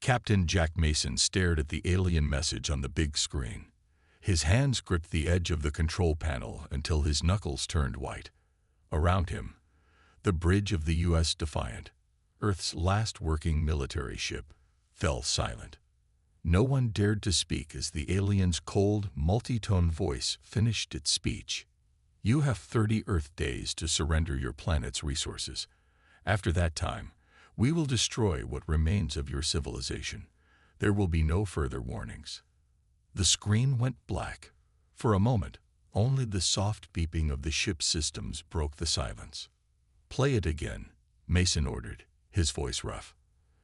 Captain Jack Mason stared at the alien message on the big screen. His hands gripped the edge of the control panel until his knuckles turned white. Around him, the bridge of the U.S. Defiant, Earth's last working military ship, fell silent. No one dared to speak as the alien's cold, multi-tone voice finished its speech. You have 30 Earth days to surrender your planet's resources. After that time, we will destroy what remains of your civilization. There will be no further warnings. The screen went black. For a moment, only the soft beeping of the ship's systems broke the silence. Play it again, Mason ordered, his voice rough.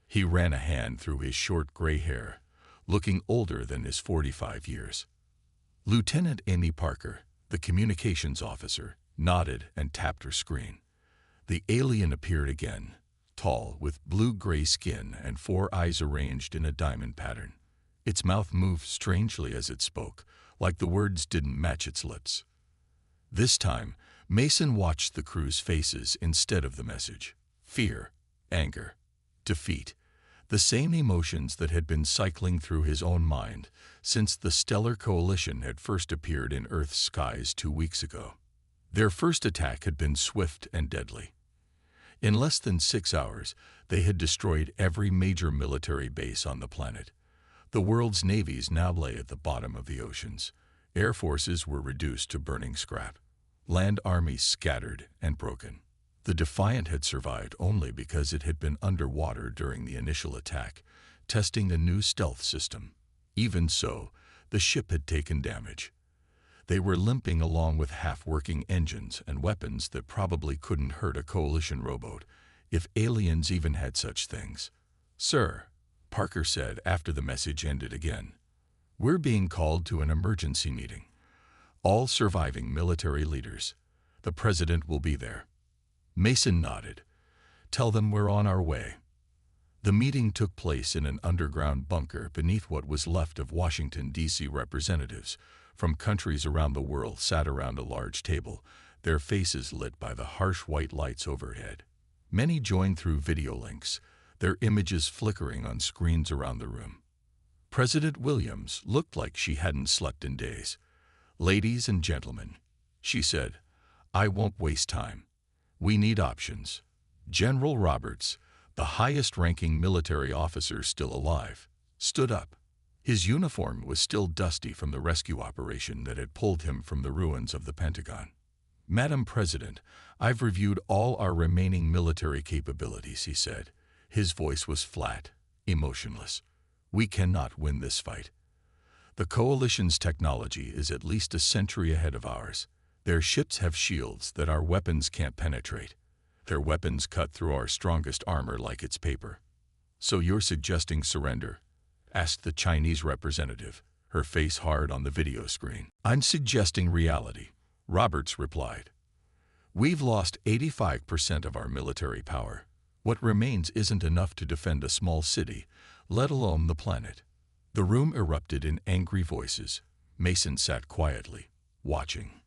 He ran a hand through his short gray hair, looking older than his 45 years. Lieutenant Amy Parker, the communications officer, nodded and tapped her screen. The alien appeared again, tall, with blue-gray skin and 4 eyes arranged in a diamond pattern. Its mouth moved strangely as it spoke, like the words didn't match its lips. This time, Mason watched the crew's faces instead of the message. Fear, anger, defeat, the same emotions that had been cycling through his own mind since the Stellar Coalition had first appeared in Earth's skies 2 weeks ago. Their first attack had been swift and deadly. In less than 6 hours, they had destroyed every major military base on the planet. The world's navies now lay at the bottom of the oceans. Air forces were reduced to burning scrap. Land armies scattered and broken. The Defiant had survived only because it had been underwater during the initial attack, testing a new stealth system. Even so, the ship had taken damage. They were limping along with half-working engines and weapons that probably couldn't hurt a Coalition rowboat, if aliens even had such things. "Sir," Parker said after the message ended again, "we're being called to an emergency meeting. All surviving military leaders. The president will be there." Mason nodded. "Tell them we're on our way." The meeting took place in an underground bunker beneath what was left of Washington, D.C. representatives from countries around the world sat around a large table, their faces lit by the harsh white lights overhead. Many joined through video links, their images flickering on screens around the room. President Williams looked like she hadn't slept in days. "Ladies and gentlemen," she said, "I won't waste time. We need options." General Roberts, the highest-ranking military officer still alive, stood up. His uniform was still dusty from the rescue operation that had pulled him from the ruins of the Pentagon. "Madam President, I've reviewed all our remaining military capabilities," he said. His voice was flat, emotionless. "We cannot win this fight. The Coalition's technology is at least a century ahead of ours. Their ships have shields that our weapons can't penetrate. Their weapons cut through our strongest armor like it's paper." "So you're suggesting surrender?" asked the Chinese representative, her face hard on the video screen. "I'm suggesting reality," Roberts replied. "We've lost 85% of our military power. What remains isn't enough to defend a small city, let alone the planet." The room erupted in angry voices. Mason sat quietly, watching.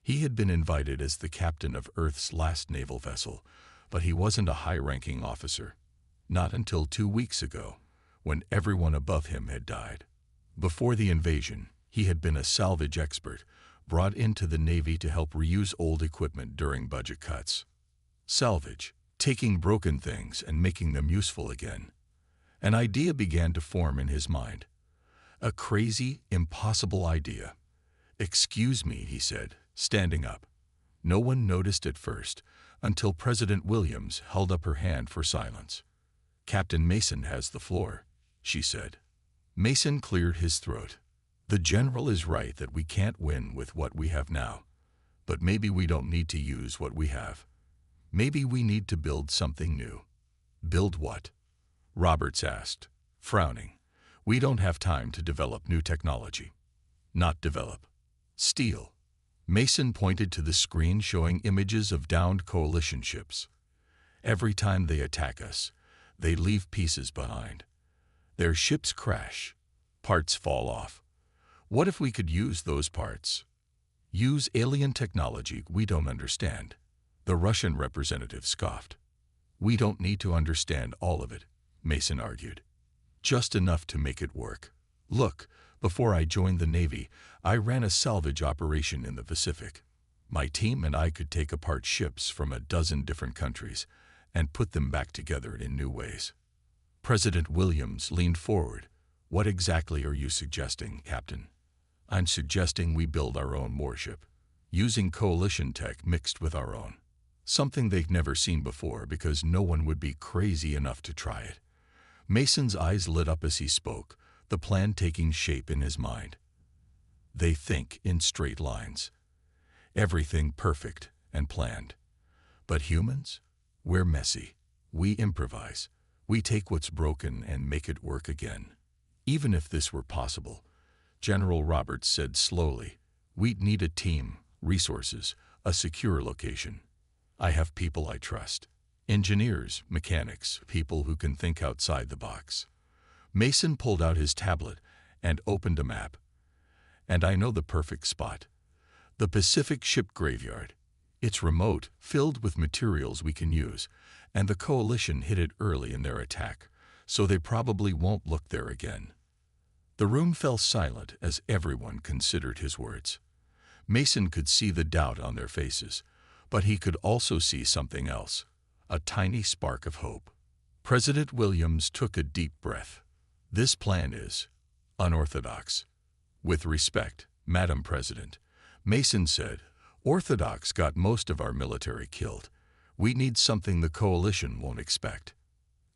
He had been invited as the captain of Earth's last naval vessel, but he wasn't a high-ranking officer. Not until 2 weeks ago, when everyone above him had died. Before the invasion, he had been a salvage expert, brought into the Navy to help reuse old equipment during budget cuts. Salvage, taking broken things and making them useful again. An idea began to form in his mind. A crazy, impossible idea. "Excuse me," he said, standing up. No one noticed at first, until President Williams held up her hand for silence. "Captain Mason has the floor," she said. Mason cleared his throat. "The general is right that we can't win with what we have now. But maybe we don't need to use what we have. Maybe we need to build something new." "Build what?" Roberts asked, frowning. "We don't have time to develop new technology." "Not develop. Steal." Mason pointed to the screen showing images of downed Coalition ships. "Every time they attack us, they leave pieces behind. Their ships crash. Parts fall off. What if we could use those parts? Use alien technology we don't understand." The Russian representative scoffed. "We don't need to understand all of it," Mason argued. just enough to make it work. Look, before I joined the Navy, I ran a salvage operation in the Pacific. My team and I could take apart ships from a dozen different countries and put them back together in new ways. President Williams leaned forward. What exactly are you suggesting, Captain? I'm suggesting we build our own warship, using coalition tech mixed with our own. Something they've never seen before because no one would be crazy enough to try it. Mason's eyes lit up as he spoke, the plan taking shape in his mind. They think in straight lines. Everything perfect and planned. But humans? We're messy. We improvise. We take what's broken and make it work again. Even if this were possible, General Roberts said slowly, we'd need a team, resources, a secure location. I have people I trust. Engineers, mechanics, people who can think outside the box. Mason pulled out his tablet and opened a map. And I know the perfect spot. The Pacific Ship Graveyard. It's remote, filled with materials we can use, and the Coalition hit it early in their attack, so they probably won't look there again. The room fell silent as everyone considered his words. Mason could see the doubt on their faces, but he could also see something else, a tiny spark of hope. President Williams took a deep breath. This plan is unorthodox. With respect, Madam President, Mason said, orthodox got most of our military killed. We need something the coalition won't expect.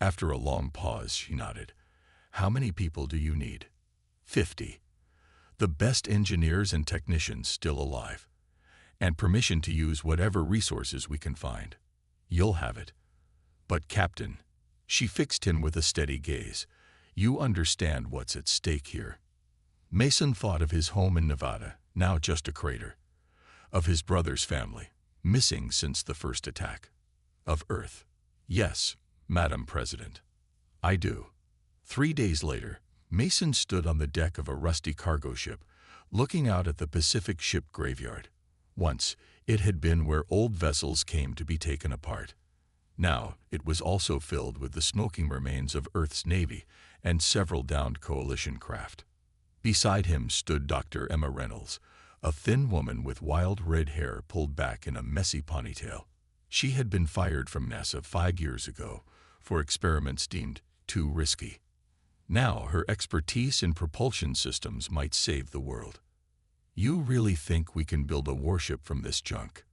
After a long pause, she nodded. How many people do you need? 50. The best engineers and technicians still alive. And permission to use whatever resources we can find. You'll have it. But Captain, she fixed him with a steady gaze, you understand what's at stake here. Mason thought of his home in Nevada, now just a crater. Of his brother's family, missing since the first attack. Of Earth. Yes, Madam President. I do. 3 days later, Mason stood on the deck of a rusty cargo ship, looking out at the Pacific Ship Graveyard. Once, it had been where old vessels came to be taken apart. Now, it was also filled with the smoking remains of Earth's Navy and several downed coalition craft. Beside him stood Dr. Emma Reynolds, a thin woman with wild red hair pulled back in a messy ponytail. She had been fired from NASA 5 years ago for experiments deemed too risky. Now her expertise in propulsion systems might save the world. You really think we can build a warship from this junk?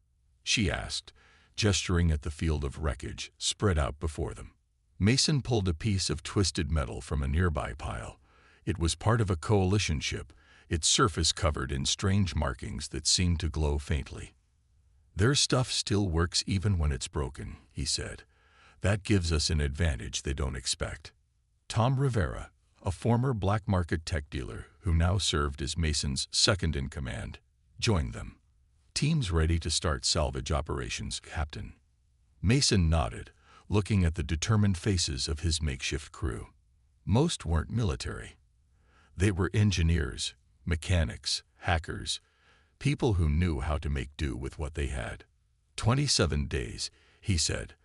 She asked, gesturing at the field of wreckage spread out before them. Mason pulled a piece of twisted metal from a nearby pile. It was part of a coalition ship, its surface covered in strange markings that seemed to glow faintly. Their stuff still works even when it's broken, he said. That gives us an advantage they don't expect. Tom Rivera, a former black market tech dealer who now served as Mason's second-in-command, joined them. Teams ready to start salvage operations, Captain. Mason nodded, looking at the determined faces of his makeshift crew. Most weren't military. They were engineers, mechanics, hackers, people who knew how to make do with what they had. 27 days, he said.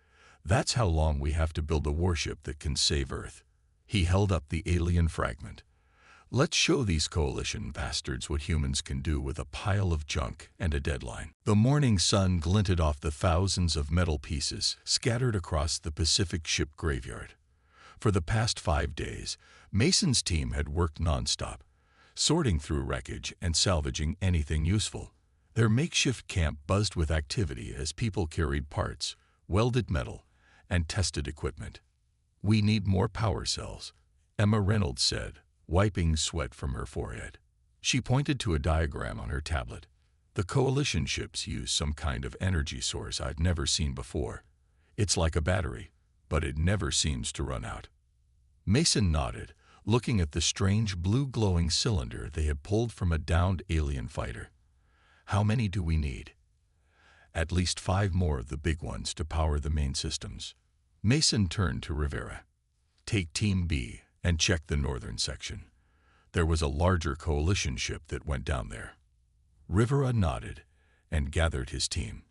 That's how long we have to build a warship that can save Earth. He held up the alien fragment. Let's show these coalition bastards what humans can do with a pile of junk and a deadline. The morning sun glinted off the thousands of metal pieces scattered across the Pacific Ship Graveyard. For the past 5 days, Mason's team had worked nonstop, sorting through wreckage and salvaging anything useful. Their makeshift camp buzzed with activity as people carried parts, welded metal, and tested equipment. We need more power cells, Emma Reynolds said, wiping sweat from her forehead. She pointed to a diagram on her tablet. The coalition ships use some kind of energy source I'd never seen before. It's like a battery, but it never seems to run out. Mason nodded, looking at the strange blue glowing cylinder they had pulled from a downed alien fighter. How many do we need? At least 5 more of the big ones to power the main systems. Mason turned to Rivera. Take Team B and check the northern section. There was a larger coalition ship that went down there. Rivera nodded and gathered his team.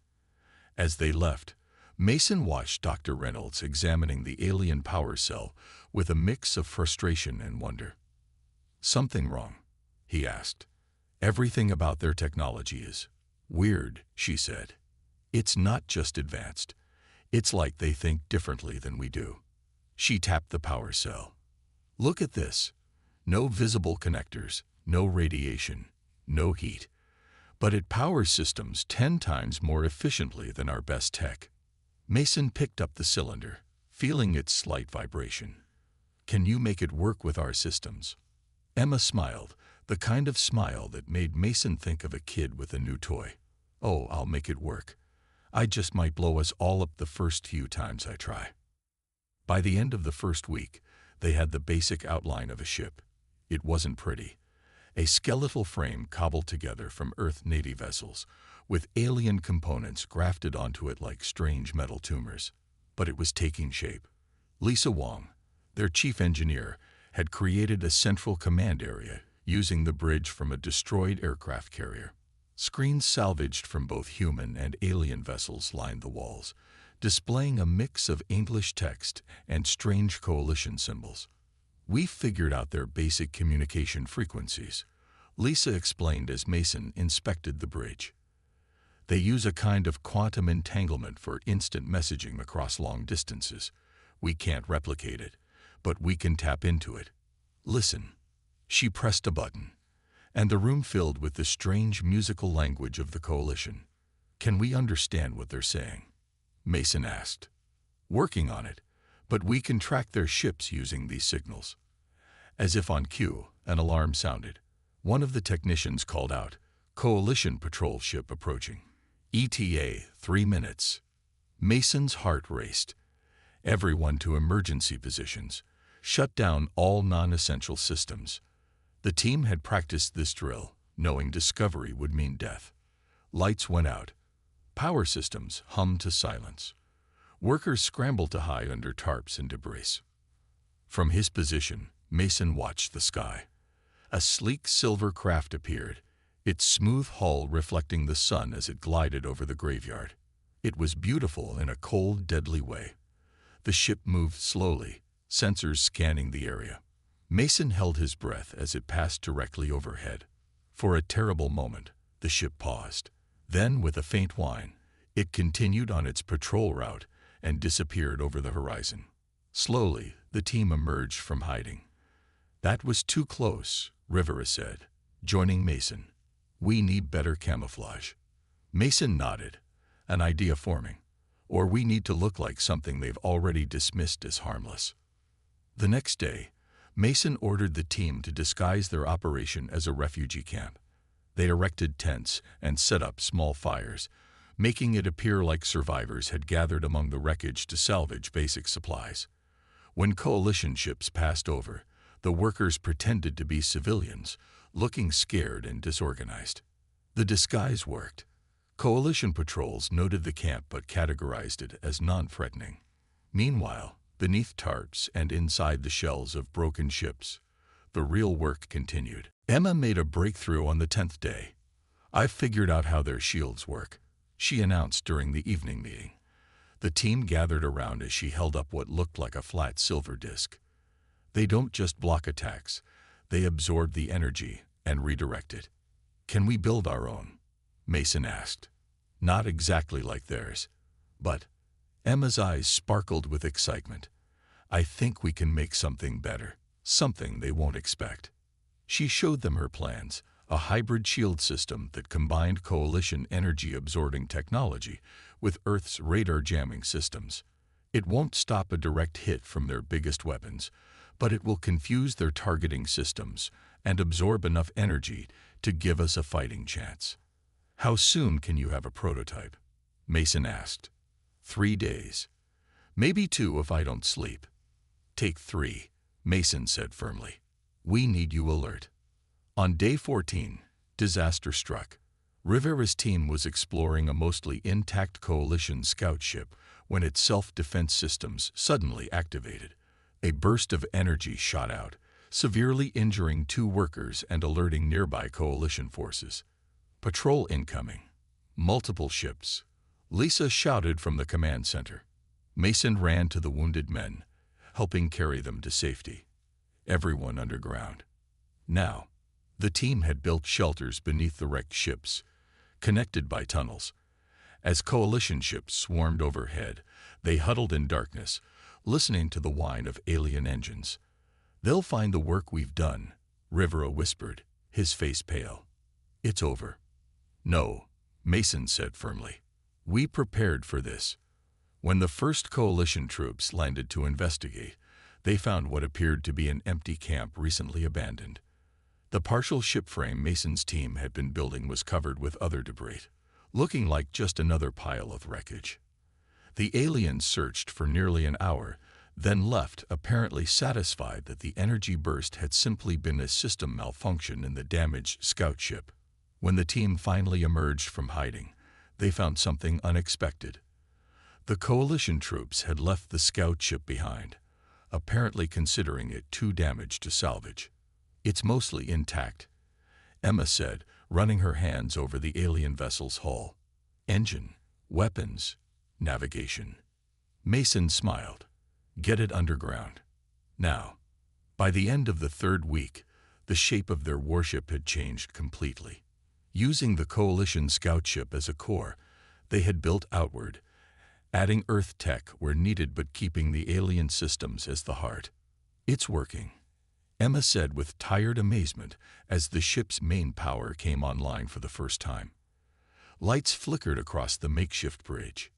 As they left, Mason watched Dr. Reynolds examining the alien power cell with a mix of frustration and wonder. "Something wrong?" he asked. "Everything about their technology is weird," she said. "It's not just advanced. It's like they think differently than we do." She tapped the power cell. "Look at this. No visible connectors, no radiation, no heat. But it powers systems 10 times more efficiently than our best tech." Mason picked up the cylinder, feeling its slight vibration. "Can you make it work with our systems?" Emma smiled, the kind of smile that made Mason think of a kid with a new toy. "Oh, I'll make it work. I just might blow us all up the first few times I try." By the end of the first week, they had the basic outline of a ship. It wasn't pretty. A skeletal frame cobbled together from Earth Navy vessels, with alien components grafted onto it like strange metal tumors. But it was taking shape. Lisa Wong, their chief engineer, had created a central command area using the bridge from a destroyed aircraft carrier. Screens salvaged from both human and alien vessels lined the walls, displaying a mix of English text and strange coalition symbols. "We figured out their basic communication frequencies," Lisa explained as Mason inspected the bridge. "They use a kind of quantum entanglement for instant messaging across long distances. We can't replicate it, but we can tap into it. Listen." She pressed a button, and the room filled with the strange musical language of the coalition. "Can we understand what they're saying?" Mason asked. "Working on it, but we can track their ships using these signals." As if on cue, an alarm sounded. One of the technicians called out, "Coalition patrol ship approaching. ETA 3 minutes." Mason's heart raced. Everyone to emergency positions. Shut down all non-essential systems. The team had practiced this drill, knowing discovery would mean death. Lights went out. Power systems hummed to silence. Workers scrambled to hide under tarps and debris. From his position, Mason watched the sky. A sleek silver craft appeared, its smooth hull reflecting the sun as it glided over the graveyard. It was beautiful in a cold, deadly way. The ship moved slowly, sensors scanning the area. Mason held his breath as it passed directly overhead. For a terrible moment, the ship paused. Then, with a faint whine, it continued on its patrol route and disappeared over the horizon. Slowly, the team emerged from hiding. "That was too close," Rivera said, joining Mason. "We need better camouflage." Mason nodded, an idea forming. "Or we need to look like something they've already dismissed as harmless." The next day, Mason ordered the team to disguise their operation as a refugee camp. They erected tents and set up small fires, making it appear like survivors had gathered among the wreckage to salvage basic supplies. When coalition ships passed over, the workers pretended to be civilians, looking scared and disorganized. The disguise worked. Coalition patrols noted the camp but categorized it as non-threatening. Meanwhile, beneath tarps and inside the shells of broken ships, the real work continued. Emma made a breakthrough on the 10th day. "I've figured out how their shields work," she announced during the evening meeting. The team gathered around as she held up what looked like a flat silver disc. "They don't just block attacks, they absorb the energy and redirect it." "Can we build our own?" Mason asked. "Not exactly like theirs, but—" Emma's eyes sparkled with excitement. "I think we can make something better, something they won't expect." She showed them her plans, a hybrid shield system that combined coalition energy-absorbing technology with Earth's radar jamming systems. It won't stop a direct hit from their biggest weapons, but it will confuse their targeting systems and absorb enough energy to give us a fighting chance. "How soon can you have a prototype?" Mason asked. 3 days. "Maybe 2 if I don't sleep." "Take 3, Mason said firmly. "We need you alert." On day 14, disaster struck. Rivera's team was exploring a mostly intact coalition scout ship when its self-defense systems suddenly activated. A burst of energy shot out, severely injuring 2 workers and alerting nearby coalition forces. "Patrol incoming. Multiple ships. Lisa shouted from the command center. Mason ran to the wounded men, helping carry them to safety. Everyone underground. Now, the team had built shelters beneath the wrecked ships, connected by tunnels. As coalition ships swarmed overhead, they huddled in darkness, listening to the whine of alien engines. "They'll find the work we've done," Rivera whispered, his face pale. "It's over." "No," Mason said firmly. "We prepared for this." When the first coalition troops landed to investigate, they found what appeared to be an empty camp recently abandoned. The partial ship frame Mason's team had been building was covered with other debris, looking like just another pile of wreckage. The aliens searched for nearly an hour, then left, apparently satisfied that the energy burst had simply been a system malfunction in the damaged scout ship. When the team finally emerged from hiding, they found something unexpected. The coalition troops had left the scout ship behind, apparently considering it too damaged to salvage. "It's mostly intact," Emma said, running her hands over the alien vessel's hull. "Engine, weapons, navigation." Mason smiled. "Get it underground. Now." By the end of the third week, the shape of their warship had changed completely. Using the coalition scout ship as a core, they had built outward, adding Earth tech where needed but keeping the alien systems as the heart. "It's working," Emma said with tired amazement as the ship's main power came online for the first time. Lights flickered across the makeshift bridge.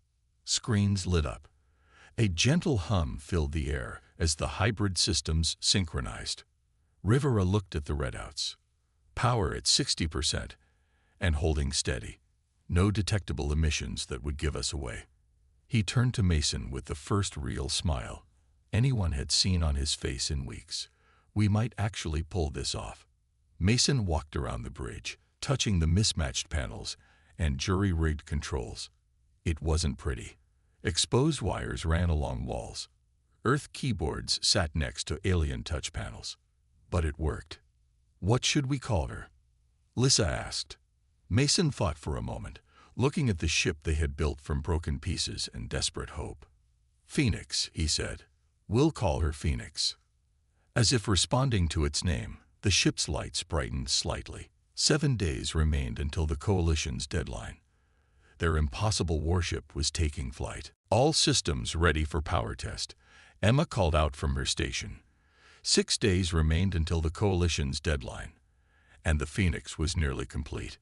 Screens lit up. A gentle hum filled the air as the hybrid systems synchronized. Rivera looked at the readouts. Power at 60% and holding steady. No detectable emissions that would give us away. He turned to Mason with the first real smile anyone had seen on his face in weeks. "We might actually pull this off." Mason walked around the bridge, touching the mismatched panels and jury-rigged controls. It wasn't pretty. Exposed wires ran along walls. Earth keyboards sat next to alien touch panels. But it worked. "What should we call her?" Lisa asked. Mason thought for a moment, looking at the ship they had built from broken pieces and desperate hope. "Phoenix," he said. "We'll call her Phoenix." As if responding to its name, the ship's lights brightened slightly. 7 days remained until the coalition's deadline. Their impossible warship was taking flight. All systems ready for power test. Emma called out from her station. 6 days remained until the coalition's deadline, and the Phoenix was nearly complete.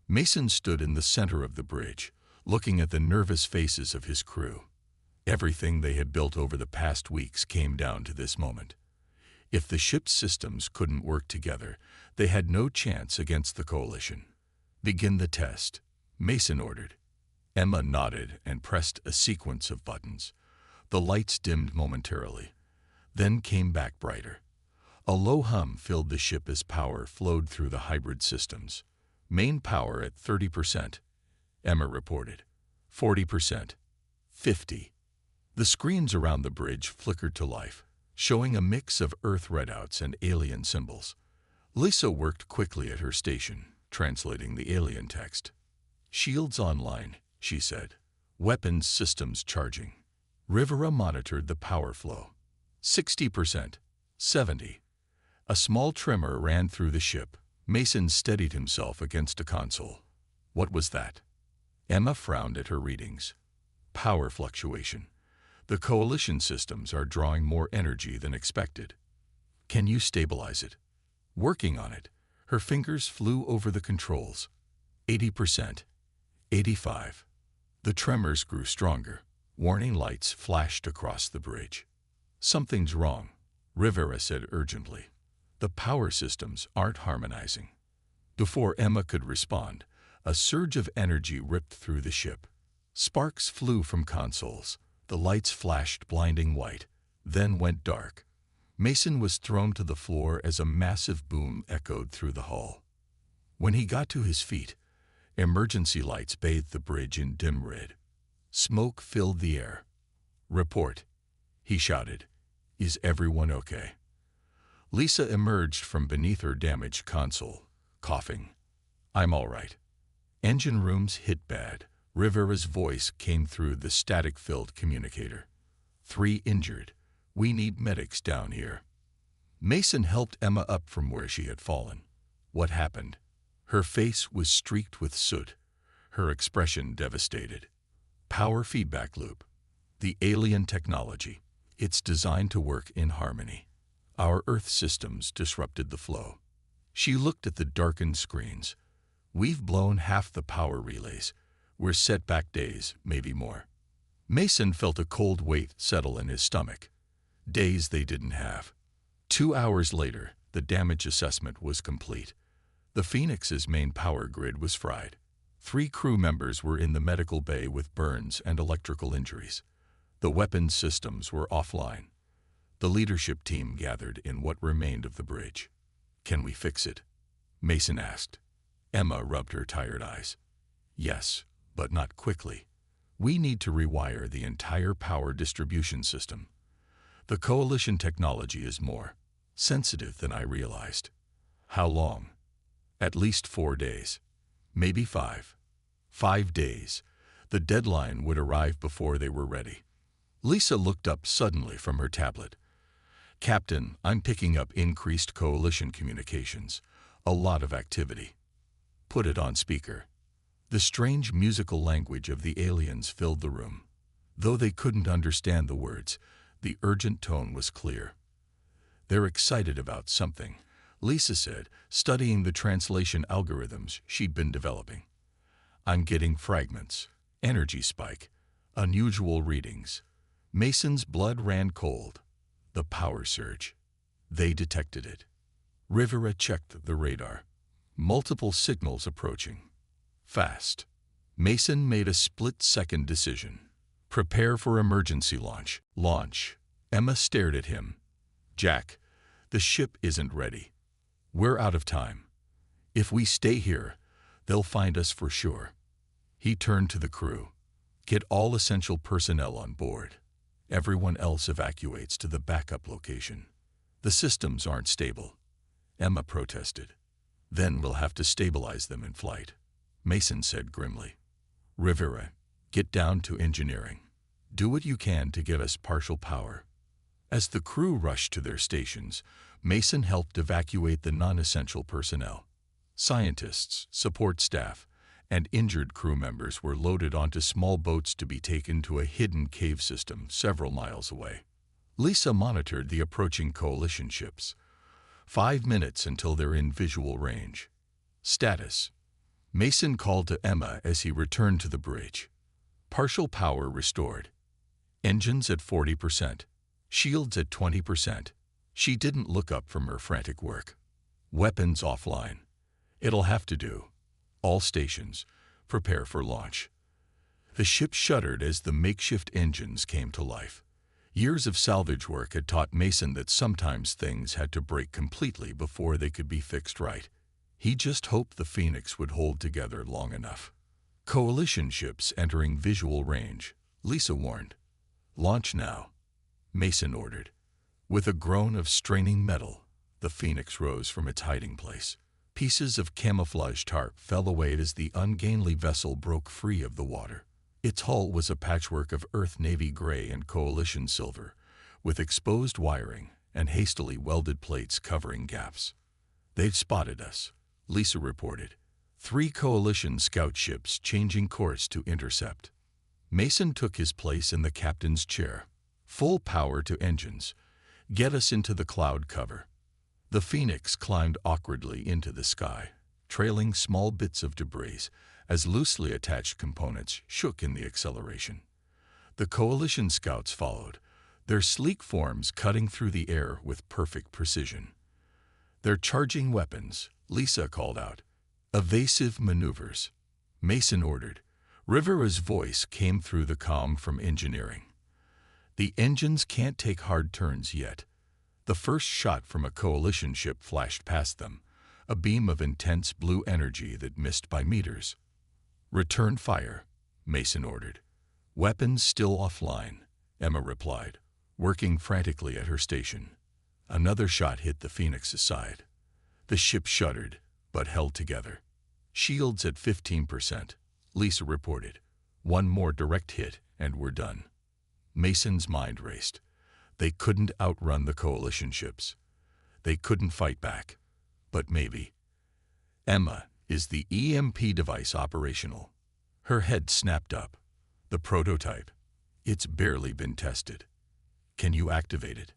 Mason stood in the center of the bridge, looking at the nervous faces of his crew. Everything they had built over the past weeks came down to this moment. If the ship's systems couldn't work together, they had no chance against the coalition. "Begin the test," Mason ordered. Emma nodded and pressed a sequence of buttons. The lights dimmed momentarily, then came back brighter. A low hum filled the ship as power flowed through the hybrid systems. "Main power at 30%, Emma reported. 40%. 50. The screens around the bridge flickered to life, showing a mix of Earth readouts and alien symbols. Lisa worked quickly at her station, translating the alien text. "Shields online," she said. "Weapons systems charging." Rivera monitored the power flow. 60%. 70. A small tremor ran through the ship. Mason steadied himself against a console. "What was that?" Emma frowned at her readings. "Power fluctuation. The coalition systems are drawing more energy than expected." "Can you stabilize it?" "Working on it." Her fingers flew over the controls. 80%. 85. The tremors grew stronger. Warning lights flashed across the bridge. "Something's wrong," Rivera said urgently. "The power systems aren't harmonizing." Before Emma could respond, a surge of energy ripped through the ship. Sparks flew from consoles. The lights flashed blinding white, then went dark. Mason was thrown to the floor as a massive boom echoed through the hull. When he got to his feet, emergency lights bathed the bridge in dim red. Smoke filled the air. "Report," he shouted. "Is everyone okay?" Lisa emerged from beneath her damaged console, coughing. "I'm all right." "Engine rooms hit bad," Rivera's voice came through the static-filled communicator. 3 injured. We need medics down here. Mason helped Emma up from where she had fallen. What happened? Her face was streaked with soot, her expression devastated. Power feedback loop. The alien technology. It's designed to work in harmony. Our Earth systems disrupted the flow. She looked at the darkened screens. We've blown half the power relays. We're set back days, maybe more. Mason felt a cold weight settle in his stomach. Days they didn't have. 2 hours later, the damage assessment was complete. The Phoenix's main power grid was fried. 3 crew members were in the medical bay with burns and electrical injuries. The weapons systems were offline. The leadership team gathered in what remained of the bridge. Can we fix it? Mason asked. Emma rubbed her tired eyes. Yes, but not quickly. We need to rewire the entire power distribution system. The coalition technology is more sensitive than I realized. How long? At least 4 days. Maybe 5. 5 days. The deadline would arrive before they were ready. Lisa looked up suddenly from her tablet. Captain, I'm picking up increased coalition communications. A lot of activity. Put it on speaker. The strange musical language of the aliens filled the room. Though they couldn't understand the words, the urgent tone was clear. They're excited about something, Lisa said, studying the translation algorithms she'd been developing. I'm getting fragments, energy spike, unusual readings. Mason's blood ran cold. The power surge. They detected it. Rivera checked the radar. Multiple signals approaching. Fast. Mason made a split-second decision. Prepare for emergency launch. Launch. Emma stared at him. Jack, the ship isn't ready. We're out of time. If we stay here, they'll find us for sure. He turned to the crew. Get all essential personnel on board. Everyone else evacuates to the backup location. The systems aren't stable. Emma protested. Then we'll have to stabilize them in flight. Mason said grimly. Rivera, get down to engineering. Do what you can to get us partial power. As the crew rushed to their stations, Mason helped evacuate the non-essential personnel. Scientists, support staff, and injured crew members were loaded onto small boats to be taken to a hidden cave system several miles away. Lisa monitored the approaching coalition ships. 5 minutes until they're in visual range. Status. Mason called to Emma as he returned to the bridge. Partial power restored. Engines at 40%. Shields at 20%. She didn't look up from her frantic work. Weapons offline. It'll have to do. All stations, prepare for launch. The ship shuddered as the makeshift engines came to life. Years of salvage work had taught Mason that sometimes things had to break completely before they could be fixed right. He just hoped the Phoenix would hold together long enough. Coalition ships entering visual range, Lisa warned. Launch now, Mason ordered. With a groan of straining metal, the Phoenix rose from its hiding place. Pieces of camouflage tarp fell away as the ungainly vessel broke free of the water. Its hull was a patchwork of Earth navy gray and coalition silver, with exposed wiring and hastily welded plates covering gaps. They've spotted us, Lisa reported. 3 coalition scout ships changing course to intercept. Mason took his place in the captain's chair. Full power to engines. Get us into the cloud cover. The Phoenix climbed awkwardly into the sky, trailing small bits of debris as loosely attached components shook in the acceleration. The coalition scouts followed, their sleek forms cutting through the air with perfect precision. They're charging weapons, Lisa called out. Evasive maneuvers. Mason ordered. Rivera's voice came through the comm from engineering. The engines can't take hard turns yet. The first shot from a coalition ship flashed past them, a beam of intense blue energy that missed by meters. Return fire, Mason ordered. Weapons still offline, Emma replied, working frantically at her station. Another shot hit the Phoenix's side. The ship shuddered, but held together. Shields at 15%, Lisa reported. One more direct hit, and we're done. Mason's mind raced. They couldn't outrun the coalition ships. They couldn't fight back. But maybe. Emma, is the EMP device operational? Her head snapped up. The prototype. It's barely been tested. Can you activate it?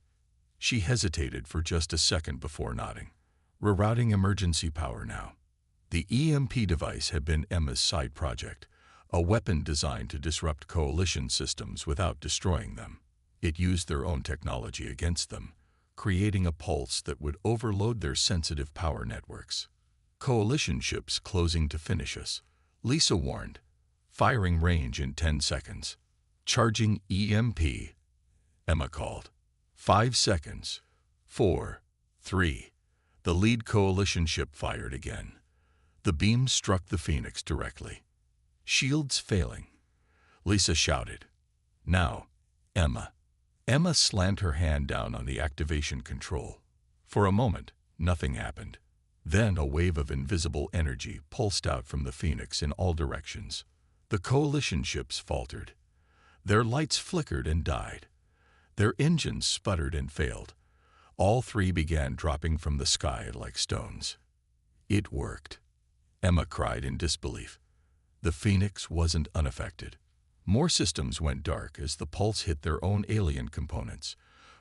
She hesitated for just a second before nodding. Rerouting emergency power now. The EMP device had been Emma's side project, a weapon designed to disrupt coalition systems without destroying them. It used their own technology against them, creating a pulse that would overload their sensitive power networks. Coalition ships closing to finish us, Lisa warned. Firing range in 10 seconds. Charging EMP. Emma called. 5 seconds. 4, 3. The lead coalition ship fired again. The beam struck the Phoenix directly. Shields failing. Lisa shouted. Now, Emma. Emma slammed her hand down on the activation control. For a moment, nothing happened. Then a wave of invisible energy pulsed out from the Phoenix in all directions. The coalition ships faltered. Their lights flickered and died. Their engines sputtered and failed. All three began dropping from the sky like stones. It worked. Emma cried in disbelief. The Phoenix wasn't unaffected. More systems went dark as the pulse hit their own alien components,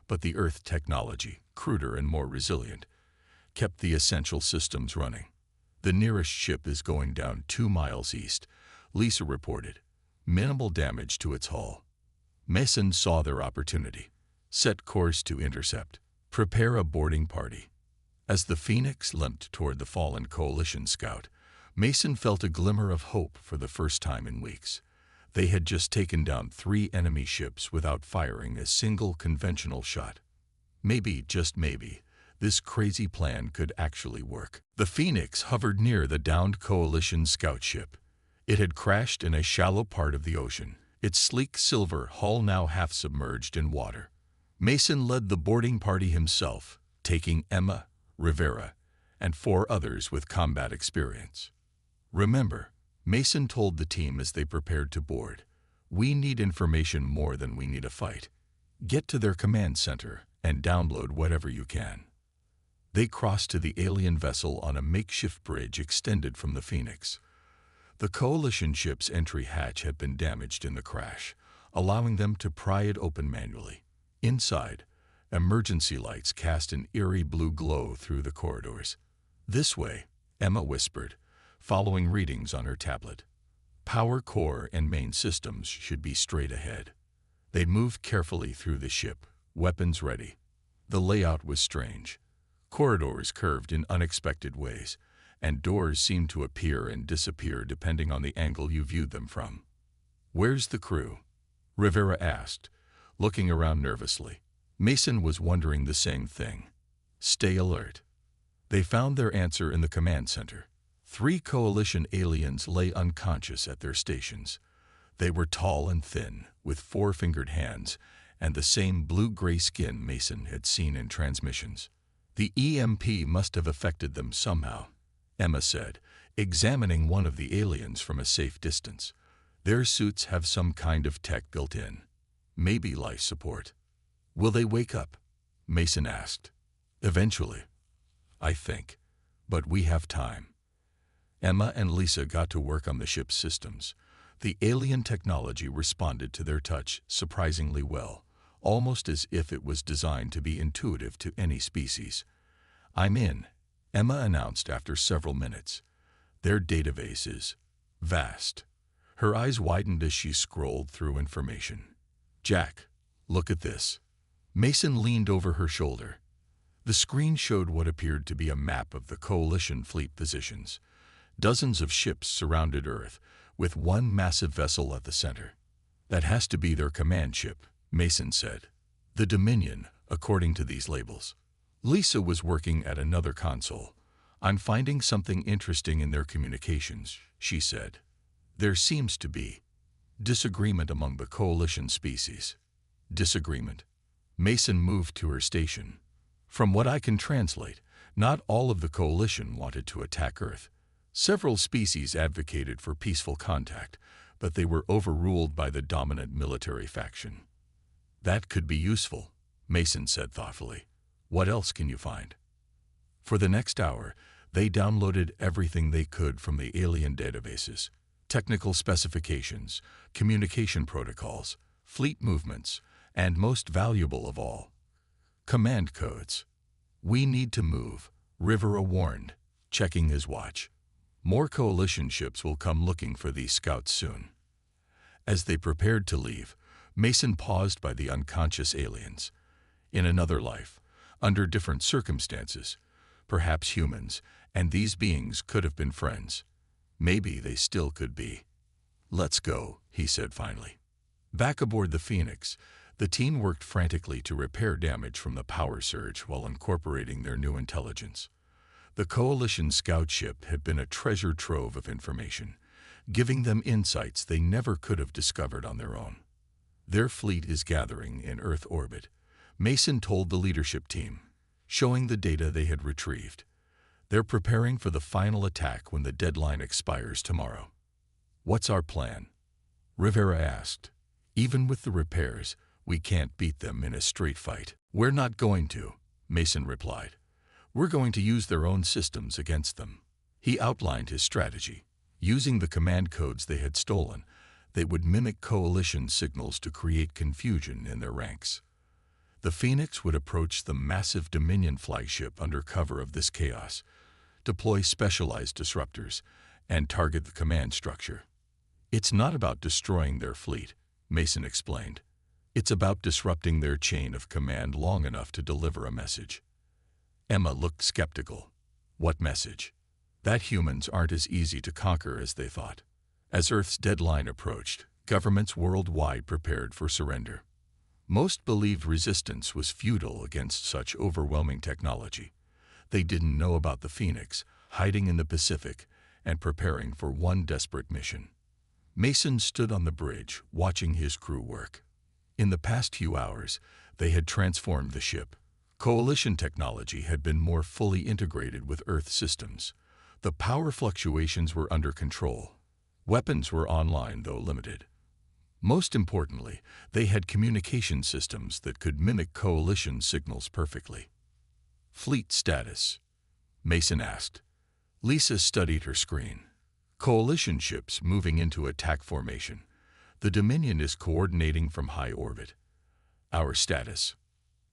but the Earth technology, cruder and more resilient, kept the essential systems running. The nearest ship is going down 2 miles east, Lisa reported. Minimal damage to its hull. Mason saw their opportunity. Set course to intercept. Prepare a boarding party. As the Phoenix limped toward the fallen coalition scout, Mason felt a glimmer of hope for the first time in weeks. They had just taken down 3 enemy ships without firing a single conventional shot. Maybe, just maybe, this crazy plan could actually work. The Phoenix hovered near the downed coalition scout ship. It had crashed in a shallow part of the ocean, its sleek silver hull now half submerged in water. Mason led the boarding party himself, taking Emma, Rivera, and 4 others with combat experience. Remember, Mason told the team as they prepared to board, we need information more than we need a fight. Get to their command center and download whatever you can. They crossed to the alien vessel on a makeshift bridge extended from the Phoenix. The coalition ship's entry hatch had been damaged in the crash, allowing them to pry it open manually. Inside, emergency lights cast an eerie blue glow through the corridors. This way, Emma whispered, following readings on her tablet. Power core and main systems should be straight ahead. They moved carefully through the ship, weapons ready. The layout was strange. Corridors curved in unexpected ways, and doors seemed to appear and disappear depending on the angle you viewed them from. Where's the crew? Rivera asked, looking around nervously. Mason was wondering the same thing. Stay alert. They found their answer in the command center. 3 coalition aliens lay unconscious at their stations. They were tall and thin, with 4-fingered hands, and the same blue-gray skin Mason had seen in transmissions. The EMP must have affected them somehow, Emma said, examining one of the aliens from a safe distance. Their suits have some kind of tech built in. Maybe life support. Will they wake up? Mason asked. Eventually, I think. But we have time. Emma and Lisa got to work on the ship's systems. The alien technology responded to their touch surprisingly well, almost as if it was designed to be intuitive to any species. I'm in, Emma announced after several minutes. Their database is vast. Her eyes widened as she scrolled through information. Jack, look at this. Mason leaned over her shoulder. The screen showed what appeared to be a map of the coalition fleet positions. Dozens of ships surrounded Earth, with one massive vessel at the center. That has to be their command ship, Mason said. The Dominion, according to these labels. Lisa was working at another console. I'm finding something interesting in their communications, she said. There seems to be disagreement among the coalition species. Disagreement. Mason moved to her station. From what I can translate, not all of the coalition wanted to attack Earth. Several species advocated for peaceful contact, but they were overruled by the dominant military faction. That could be useful, Mason said thoughtfully. What else can you find? For the next hour, they downloaded everything they could from the alien databases: technical specifications, communication protocols, fleet movements, and most valuable of all, command codes. We need to move, Rivera warned, checking his watch. More coalition ships will come looking for these scouts soon. As they prepared to leave, Mason paused by the unconscious aliens. In another life, under different circumstances, perhaps humans, and these beings could have been friends. Maybe they still could be. Let's go, he said finally. Back aboard the Phoenix, the team worked frantically to repair damage from the power surge while incorporating their new intelligence. The Coalition scout ship had been a treasure trove of information, giving them insights they never could have discovered on their own. Their fleet is gathering in Earth orbit, Mason told the leadership team, showing the data they had retrieved. They're preparing for the final attack when the deadline expires tomorrow. What's our plan? Rivera asked. Even with the repairs, we can't beat them in a straight fight. We're not going to, Mason replied. We're going to use their own systems against them. He outlined his strategy. Using the command codes they had stolen, they would mimic coalition signals to create confusion in their ranks. The Phoenix would approach the massive Dominion flagship under cover of this chaos, deploy specialized disruptors, and target the command structure. It's not about destroying their fleet, Mason explained. It's about disrupting their chain of command long enough to deliver a message. Emma looked skeptical. What message? That humans aren't as easy to conquer as they thought. As Earth's deadline approached, governments worldwide prepared for surrender. Most believed resistance was futile against such overwhelming technology. They didn't know about the Phoenix, hiding in the Pacific, and preparing for one desperate mission. Mason stood on the bridge, watching his crew work. In the past few hours, they had transformed the ship. Coalition technology had been more fully integrated with Earth systems. The power fluctuations were under control. Weapons were online, though limited. Most importantly, they had communication systems that could mimic coalition signals perfectly. Fleet status? Mason asked. Lisa studied her screen. Coalition ships moving into attack formation. The Dominion is coordinating from high orbit. Our status?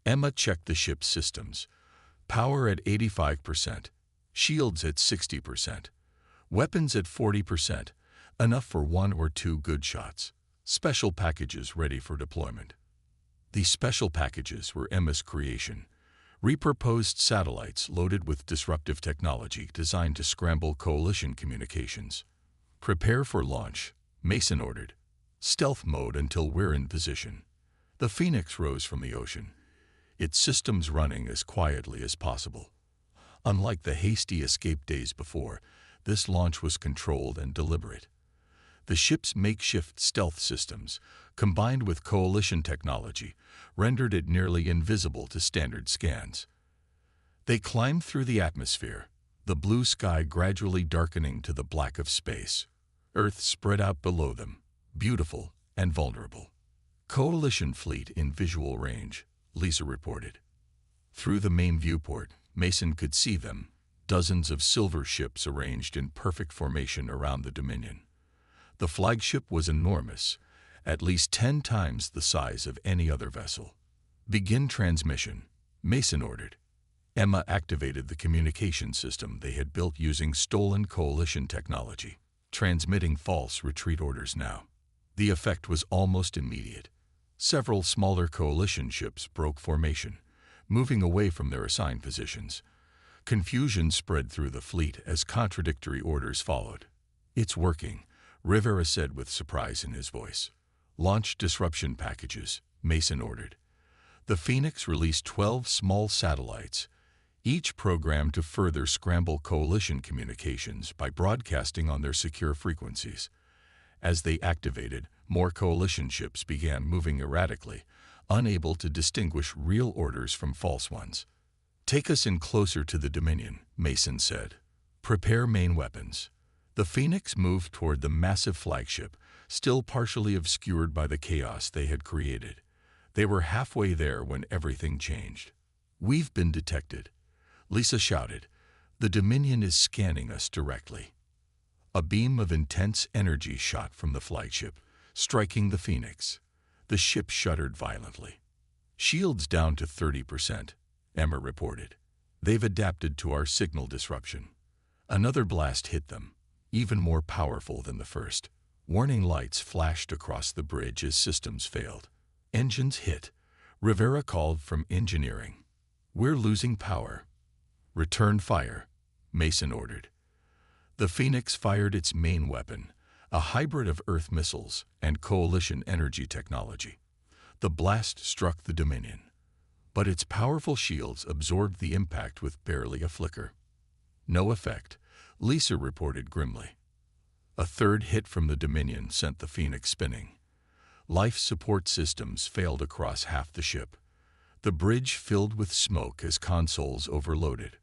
Emma checked the ship's systems. Power at 85%. Shields at 60%. Weapons at 40%. Enough for 1 or 2 good shots. Special packages ready for deployment. These special packages were Emma's creation. Repurposed satellites loaded with disruptive technology designed to scramble coalition communications. Prepare for launch, Mason ordered. Stealth mode until we're in position. The Phoenix rose from the ocean, its systems running as quietly as possible. Unlike the hasty escape days before, this launch was controlled and deliberate. The ship's makeshift stealth systems, combined with coalition technology, rendered it nearly invisible to standard scans. They climbed through the atmosphere, the blue sky gradually darkening to the black of space. Earth spread out below them, beautiful and vulnerable. Coalition fleet in visual range, Lisa reported. Through the main viewport, Mason could see them, dozens of silver ships arranged in perfect formation around the Dominion. The flagship was enormous, at least 10 times the size of any other vessel. Begin transmission, Mason ordered. Emma activated the communication system they had built using stolen coalition technology, transmitting false retreat orders now. The effect was almost immediate. Several smaller coalition ships broke formation, moving away from their assigned positions. Confusion spread through the fleet as contradictory orders followed. It's working, Rivera said with surprise in his voice. Launch disruption packages, Mason ordered. The Phoenix released 12 small satellites, each programmed to further scramble coalition communications by broadcasting on their secure frequencies. As they activated, more coalition ships began moving erratically, unable to distinguish real orders from false ones. Take us in closer to the Dominion, Mason said. Prepare main weapons. The Phoenix moved toward the massive flagship, still partially obscured by the chaos they had created. They were halfway there when everything changed. "We've been detected," Lisa shouted. "The Dominion is scanning us directly." A beam of intense energy shot from the flagship, striking the Phoenix. The ship shuddered violently. "Shields down to 30%, Emma reported. "They've adapted to our signal disruption." Another blast hit them, even more powerful than the first. Warning lights flashed across the bridge as systems failed. "Engines hit," Rivera called from engineering. "We're losing power." "Return fire," Mason ordered. The Phoenix fired its main weapon, a hybrid of Earth missiles and Coalition energy technology. The blast struck the Dominion, but its powerful shields absorbed the impact with barely a flicker. "No effect," Lisa reported grimly. A third hit from the Dominion sent the Phoenix spinning. Life support systems failed across half the ship. The bridge filled with smoke as consoles overloaded.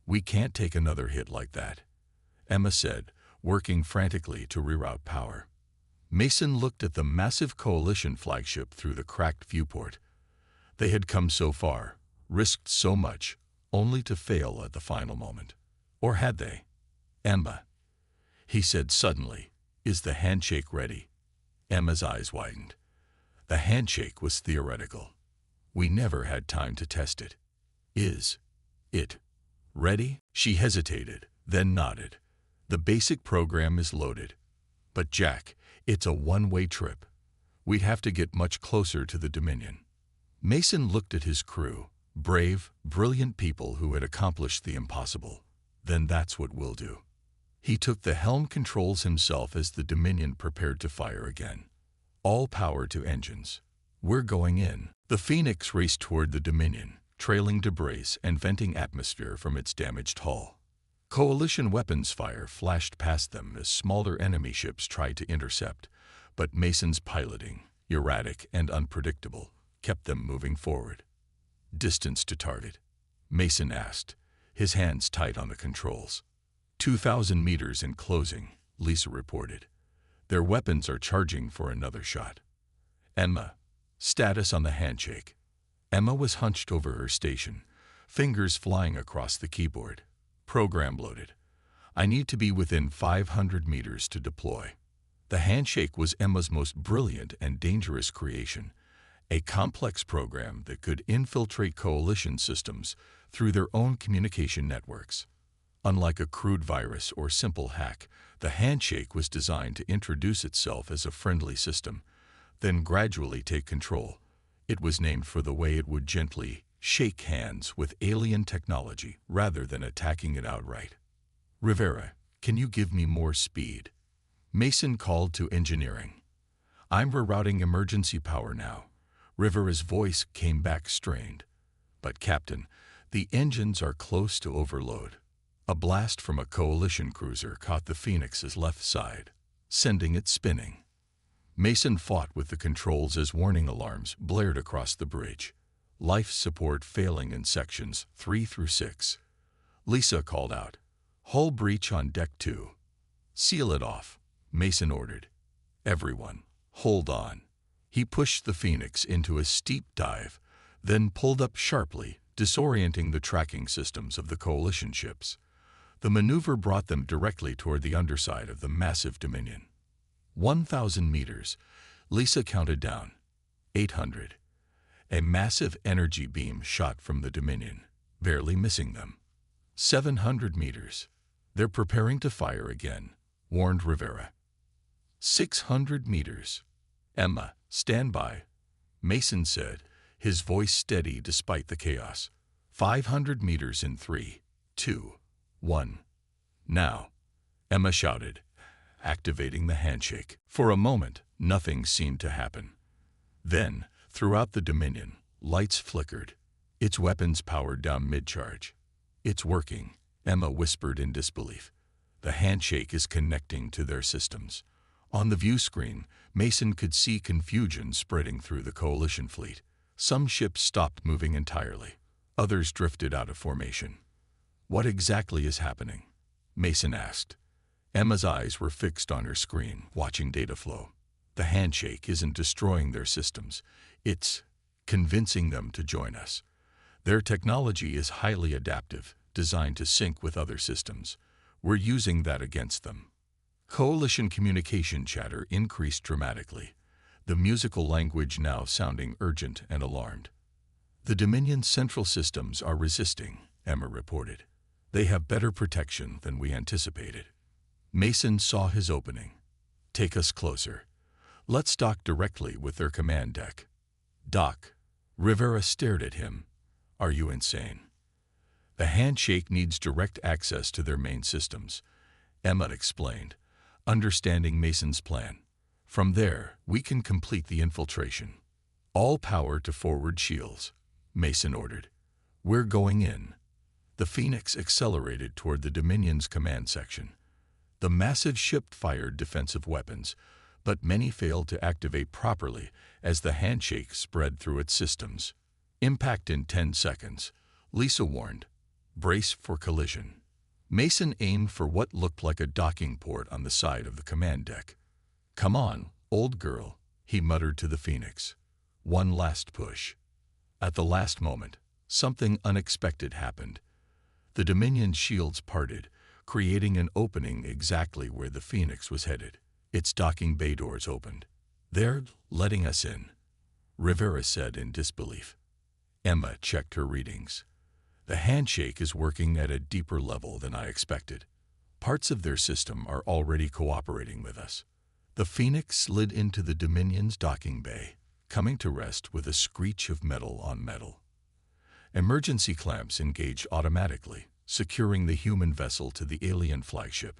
"We can't take another hit like that," Emma said, working frantically to reroute power. Mason looked at the massive Coalition flagship through the cracked viewport. They had come so far, risked so much, only to fail at the final moment. Or had they? "Emma," he said suddenly, "is the handshake ready?" Emma's eyes widened. The handshake was theoretical. We never had time to test it. "Is it ready?" She hesitated, then nodded. "The basic program is loaded. But Jack, it's a one-way trip. We'd have to get much closer to the Dominion." Mason looked at his crew, brave, brilliant people who had accomplished the impossible. "Then that's what we'll do." He took the helm controls himself as the Dominion prepared to fire again. "All power to engines. We're going in." The Phoenix raced toward the Dominion, trailing debris and venting atmosphere from its damaged hull. Coalition weapons fire flashed past them as smaller enemy ships tried to intercept, but Mason's piloting, erratic and unpredictable, kept them moving forward. "Distance to target?" Mason asked, his hands tight on the controls. 2,000 meters in closing, Lisa reported. "Their weapons are charging for another shot." "Emma, status on the handshake." Emma was hunched over her station, fingers flying across the keyboard. "Program loaded. I need to be within 500 meters to deploy." The handshake was Emma's most brilliant and dangerous creation, a complex program that could infiltrate Coalition systems through their own communication networks. Unlike a crude virus or simple hack, the handshake was designed to introduce itself as a friendly system, then gradually take control. It was named for the way it would gently shake hands with alien technology rather than attacking it outright. "Rivera, can you give me more speed?" Mason called to engineering. "I'm rerouting emergency power now." Rivera's voice came back strained. "But Captain, the engines are close to overload." A blast from a Coalition cruiser caught the Phoenix's left side, sending it spinning. Mason fought with the controls as warning alarms blared across the bridge. Life support failing in sections 3 through 6. Lisa called out, "Hull breach on deck 2. "Seal it off," Mason ordered. "Everyone, hold on." He pushed the Phoenix into a steep dive, then pulled up sharply, disorienting the tracking systems of the Coalition ships. The maneuver brought them directly toward the underside of the massive Dominion. 1,000 meters, Lisa counted down. 800. A massive energy beam shot from the Dominion, barely missing them. 700 meters. "They're preparing to fire again," warned Rivera. 600 meters. "Emma, stand by," Mason said, his voice steady despite the chaos. 500 meters in 3, 2, 1. "Now," Emma shouted, activating the handshake. For a moment, nothing seemed to happen. Then, throughout the Dominion, lights flickered. Its weapons powered down mid-charge. "It's working," Emma whispered in disbelief. "The handshake is connecting to their systems." On the view screen, Mason could see confusion spreading through the Coalition fleet. Some ships stopped moving entirely. Others drifted out of formation. "What exactly is happening?" Mason asked. Emma's eyes were fixed on her screen, watching data flow. The handshake isn't destroying their systems. It's convincing them to join us. Their technology is highly adaptive, designed to sync with other systems. We're using that against them. Coalition communication chatter increased dramatically, the musical language now sounding urgent and alarmed. The Dominion's central systems are resisting, Emma reported. They have better protection than we anticipated. Mason saw his opening. Take us closer. Let's dock directly with their command deck. Dock. Rivera stared at him. Are you insane? The handshake needs direct access to their main systems, Emma explained, understanding Mason's plan. From there, we can complete the infiltration. All power to forward shields, Mason ordered. We're going in. The Phoenix accelerated toward the Dominion's command section. The massive ship fired defensive weapons, but many failed to activate properly as the handshake spread through its systems. Impact in 10 seconds, Lisa warned. Brace for collision. Mason aimed for what looked like a docking port on the side of the command deck. Come on, old girl, he muttered to the Phoenix. One last push. At the last moment, something unexpected happened. The Dominion's shields parted, creating an opening exactly where the Phoenix was headed. Its docking bay doors opened. They're letting us in, Rivera said in disbelief. Emma checked her readings. The handshake is working at a deeper level than I expected. Parts of their system are already cooperating with us. The Phoenix slid into the Dominion's docking bay, coming to rest with a screech of metal on metal. Emergency clamps engaged automatically, securing the human vessel to the alien flagship.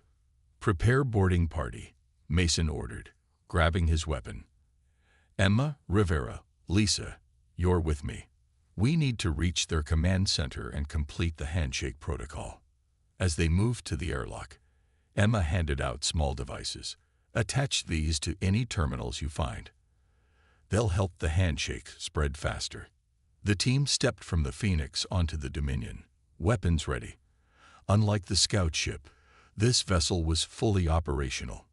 Prepare boarding party, Mason ordered, grabbing his weapon. Emma, Rivera, Lisa, you're with me. We need to reach their command center and complete the handshake protocol. As they moved to the airlock, Emma handed out small devices. Attach these to any terminals you find. They'll help the handshake spread faster. The team stepped from the Phoenix onto the Dominion, weapons ready. Unlike the scout ship, this vessel was fully operational.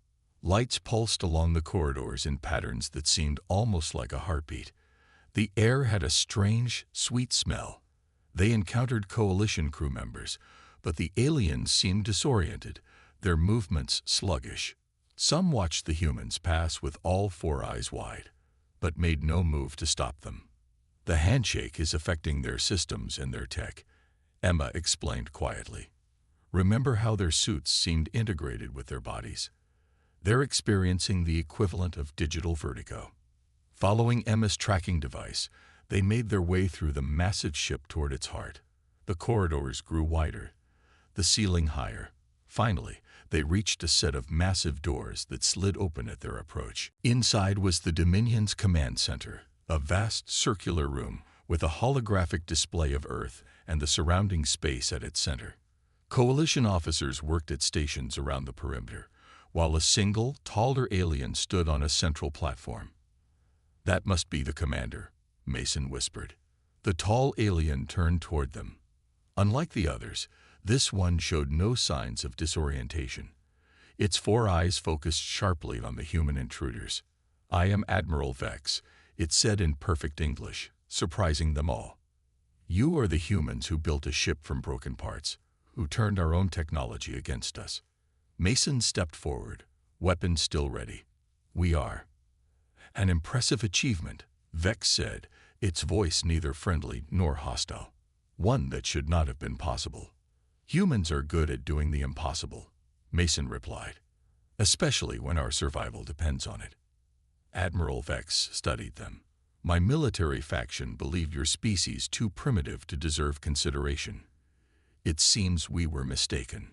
Lights pulsed along the corridors in patterns that seemed almost like a heartbeat. The air had a strange, sweet smell. They encountered Coalition crew members, but the aliens seemed disoriented, their movements sluggish. Some watched the humans pass with all four eyes wide, but made no move to stop them. The handshake is affecting their systems and their tech, Emma explained quietly. Remember how their suits seemed integrated with their bodies? They're experiencing the equivalent of digital vertigo. Following Emma's tracking device, they made their way through the massive ship toward its heart. The corridors grew wider, the ceiling higher. Finally, they reached a set of massive doors that slid open at their approach. Inside was the Dominion's command center, a vast circular room with a holographic display of Earth and the surrounding space at its center. Coalition officers worked at stations around the perimeter, while a single, taller alien stood on a central platform. That must be the commander, Mason whispered. The tall alien turned toward them. Unlike the others, this one showed no signs of disorientation. Its four eyes focused sharply on the human intruders. I am Admiral Vex, it said in perfect English, surprising them all. You are the humans who built a ship from broken parts, who turned our own technology against us. Mason stepped forward, weapons still ready. We are. An impressive achievement, Vex said, its voice neither friendly nor hostile. One that should not have been possible. Humans are good at doing the impossible, Mason replied, especially when our survival depends on it. Admiral Vex studied them. My military faction believed your species too primitive to deserve consideration. It seems we were mistaken.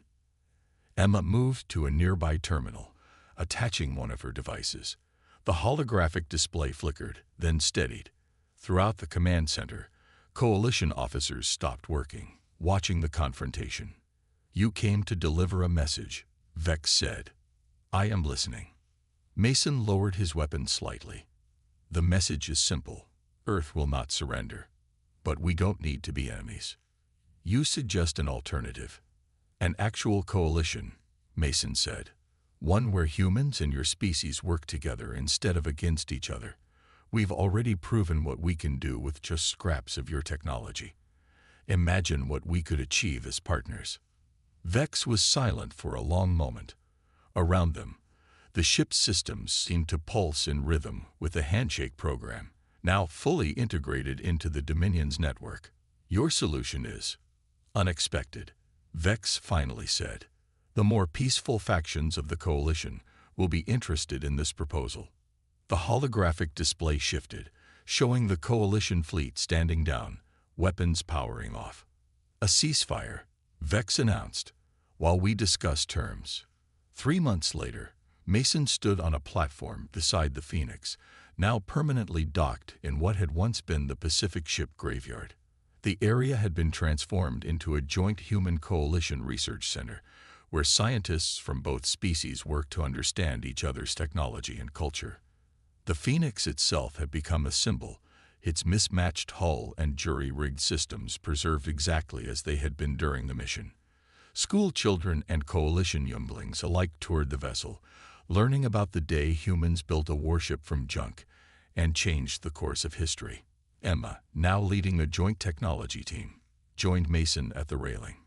Emma moved to a nearby terminal, attaching one of her devices. The holographic display flickered, then steadied. Throughout the command center, Coalition officers stopped working, watching the confrontation. You came to deliver a message, Vex said. I am listening. Mason lowered his weapon slightly. The message is simple. Earth will not surrender. But we don't need to be enemies. You suggest an alternative. An actual coalition, Mason said. One where humans and your species work together instead of against each other. We've already proven what we can do with just scraps of your technology. Imagine what we could achieve as partners." Vex was silent for a long moment. Around them, the ship's systems seemed to pulse in rhythm with the handshake program, now fully integrated into the Dominion's network. "Your solution is unexpected," Vex finally said. "The more peaceful factions of the Coalition will be interested in this proposal." The holographic display shifted, showing the Coalition fleet standing down, weapons powering off. "A ceasefire," Vex announced, "while we discuss terms." 3 months later, Mason stood on a platform beside the Phoenix, now permanently docked in what had once been the Pacific ship graveyard. The area had been transformed into a joint human coalition research center, where scientists from both species worked to understand each other's technology and culture. The Phoenix itself had become a symbol, its mismatched hull and jury-rigged systems preserved exactly as they had been during the mission. School children and coalition younglings alike toured the vessel, learning about the day humans built a warship from junk and changed the course of history. Emma, now leading a joint technology team, joined Mason at the railing.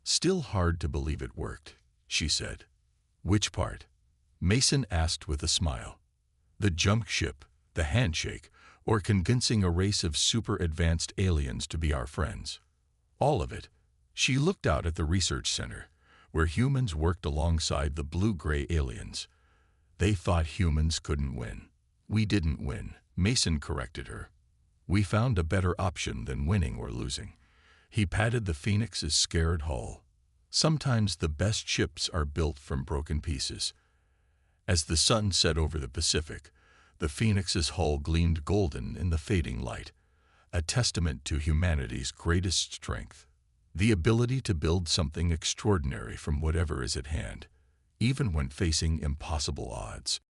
"Still hard to believe it worked," she said. "Which part?" Mason asked with a smile. "The junk ship, the handshake, or convincing a race of super-advanced aliens to be our friends?" "All of it." She looked out at the research center, where humans worked alongside the blue-gray aliens. "They thought humans couldn't win." "We didn't win," Mason corrected her. "We found a better option than winning or losing." He patted the Phoenix's scared hull. "Sometimes the best ships are built from broken pieces." As the sun set over the Pacific, the Phoenix's hull gleamed golden in the fading light, a testament to humanity's greatest strength. The ability to build something extraordinary from whatever is at hand, even when facing impossible odds.